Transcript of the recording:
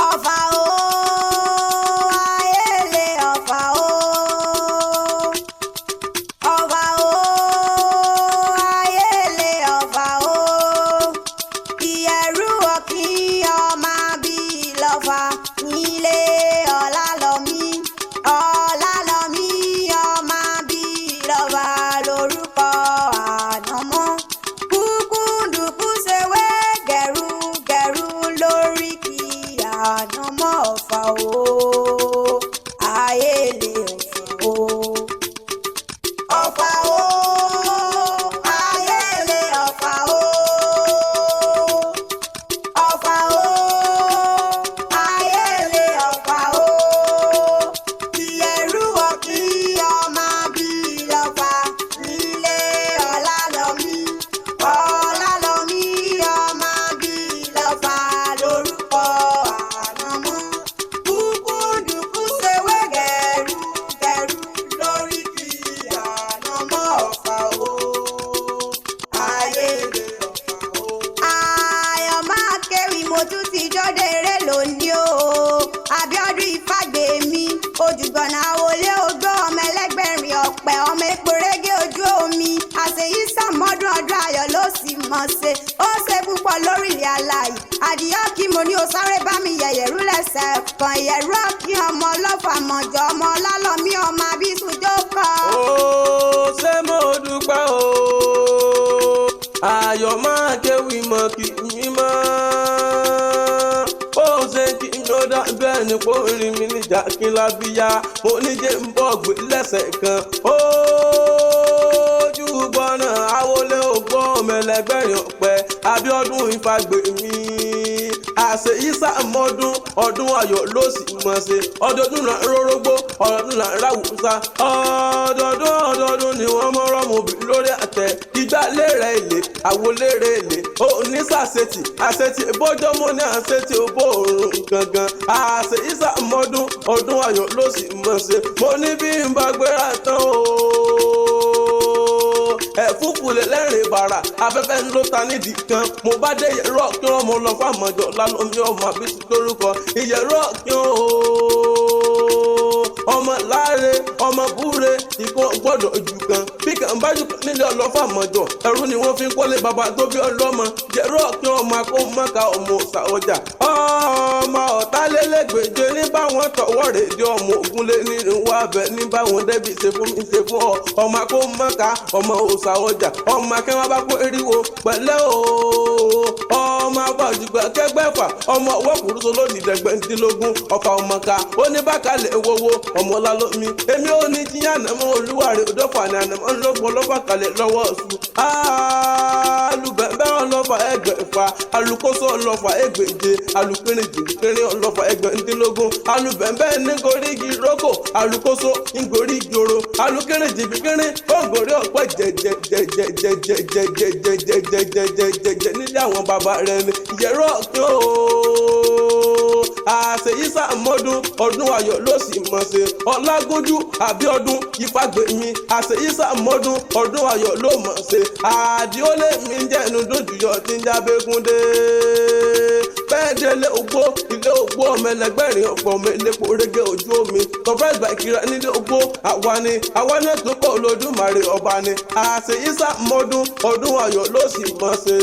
Ọ̀fà o, ayẹlẹ ọ̀fà o. Ọ̀fà o, ayẹlẹ ọ̀fà o. Ìyẹ̀rú ọ̀kín ọmọ bí lọ́fà nílé Ọlálọ́mí. Ọlálọ́mí ọmọ bí lọ́fà lórúkọ ànámọ́. Kúkúndùkú ṣewé gẹ̀rúgẹ̀rú lórí kí ànámọ́ ọ̀fà o. Ayẹlẹ ọ̀fà o. Ọ̀fà o, ayẹlẹ ọ̀fà o. Ọ̀fà o, ayẹlẹ ọ̀fà o. Ìyẹ̀rú ọ̀kín ọmọ bí lọ́fà nílé Ọlálọ́mí. Ọlálọ́mí ọmọ bí lọ́fà lórúkọ ànámọ́. Kúkúndùkú ṣewé gẹ̀rúgẹ̀rú lórí kí ànámọ́ ọ̀fà o. Ayẹlẹ ọ̀fà o. Ayọ̀ máa kéwì mo tún ti jọ́dẹ̀ eré lónìí o. Abíọ́dún Ifágbèmí ojúgbọ̀nà àwọlé ogbó ọmọ ẹlẹ́gbẹ̀rin ọ̀pẹ ọmọ epo régé ojú omi. Àṣeyí sàmọ́dún ọdún ayọ̀ ló sì mọ̀ ṣe. Ó ṣe púpọ̀ lórílẹ̀ alààyè. Àdìyọ́ kí mo ní o sáré bá mi yẹ̀yẹ̀rú lẹ́sẹ̀ kan. Ìyẹ̀rú ọ̀kín ọmọ ọlọ́fà mọ̀jọ́ ọmọ Ọlálọ́mí ọmọ Abísú jókòó. Ó ṣé mo dúpẹ́ o. Ayọ̀ máa kéwì mọ́ kí mi mọ́. Ó ṣe kí n ló dá bẹ́ẹ̀ ni kó rin mi níjà kí n lábíyá. Mo ní jẹ́ ń bọ̀ gbé lẹ́sẹ̀ kan. Ojú gbọ́nà àwọlé ògbó ọmọ ẹlẹ́gbẹ̀rin ọ̀pẹ Abíọ́dún Ifágbèmí. Àṣeyí sàmọ́dún ọdún ayọ̀ ló sì mọ̀ ṣe. Ọdọọdún là ń rórógbó, ọdọọdún là ń ráwùsá. Ọdọọdún ni wọ́n mọ́ rọ́mọbìnrin lórí àtẹ. Ìgbà lérè èlé, àwo lérè èlé. Òní sàṣetì, àṣetì ìbójọ́mọ́ ní àṣetì òbó òrùn gangan. Àṣeyí sàmọ́dún ọdún ayọ̀ ló sì mọ̀ ṣe. Mo ní bí n bá gbéra tán o. Ẹ̀fúnfúnlẹ̀ lẹ́rìn bàrà afẹ́fẹ́ ń ló ta nídìí kan. Mo bá dé ìyẹ̀rọ kí wọ́n mọ lọ fámọ́jọ Ọlálọ́mí ọmọ Abísú lórúkọ. Ìyẹ̀rọ kí ọmọ láre ọmọ búre ìkan gbọ́dọ̀ jù kan. Bí kan bá jù kan nílé ọlọ́fàmọ́jọ ẹrú ni wọ́n fi ń kọ́lé bàbá tó bí ọlọ́mọ. Ìyẹ̀rọ kí ọmọ akómọ́ka ọmọ òsà ọjà. Ọmọ ọ̀tálélẹ́gbèje ní báwọn tọwọ́ rè di ọmọ ògúnlé nínú wa bẹ̀ ní báwọn dẹ́bi ṣe fún mi ṣe fún ọ. Ọmọ akómọ́ka ọmọ òsà ọjà ọmọ akẹ́wọ́n bá kó eriwo pẹ̀lẹ́ o. Ọmọ abájúgbà kẹgbẹ́fà ọmọ ọwọ́ kùrúsọ lónìí dẹgbẹ̀ndínlógún ọ̀fà ọmọka oníbàkálẹ̀ owó ọmọ Ọlálọ́mí. Èmi ò ní jíyàn ànámọ́ olúwarẹ̀ òdòfà ní ànámọ́ ńlọ́gbọ̀n lọ́fà kalẹ̀ lọ́wọ́ ọ̀sùn. Alùbẹ̀bẹ̀ ọlọ́fà ẹgbẹ̀fà alùkóso ọlọ́fà ẹgbẹ̀je alùkérèjìkéré ọlọ́fà ẹgbẹ̀ndínlógún alùbẹ̀bẹ̀ nígorígi rókò alùkóso nígorígi oro alùkérèjìkéré ògòrí ọ̀pẹ jẹjẹjẹjẹjẹjẹjẹjẹjẹjẹjẹjẹjẹjẹ nílé àwọn bàbá rẹ̀ ni Ìyẹ̀rú ọ̀kín o. Àṣeyí sàmọ́dún ọdún ayọ̀ ló sì mọ̀ ṣe. Ọlágúnjú Abíọ́dún Ifágbèmí. Àṣeyí sàmọ́dún ọdún ayọ̀ ló mọ̀ ṣe. Àdìólé mi ń jẹ́nu dójúyọ tí ń jábẹ́kúndé. Bẹ́ẹ̀ dé ilé ògbó ọmọ ẹlẹ́gbẹ̀rin ọ̀pọ̀ ọmọ elépo régé ojú omi. Conference by Kira nílé ògbó àwa ni ètò pọ̀ Olódùmarè ọba ni. Àṣeyí sàmọ́dún ọdún ayọ̀ ló sì mọ̀ ṣe.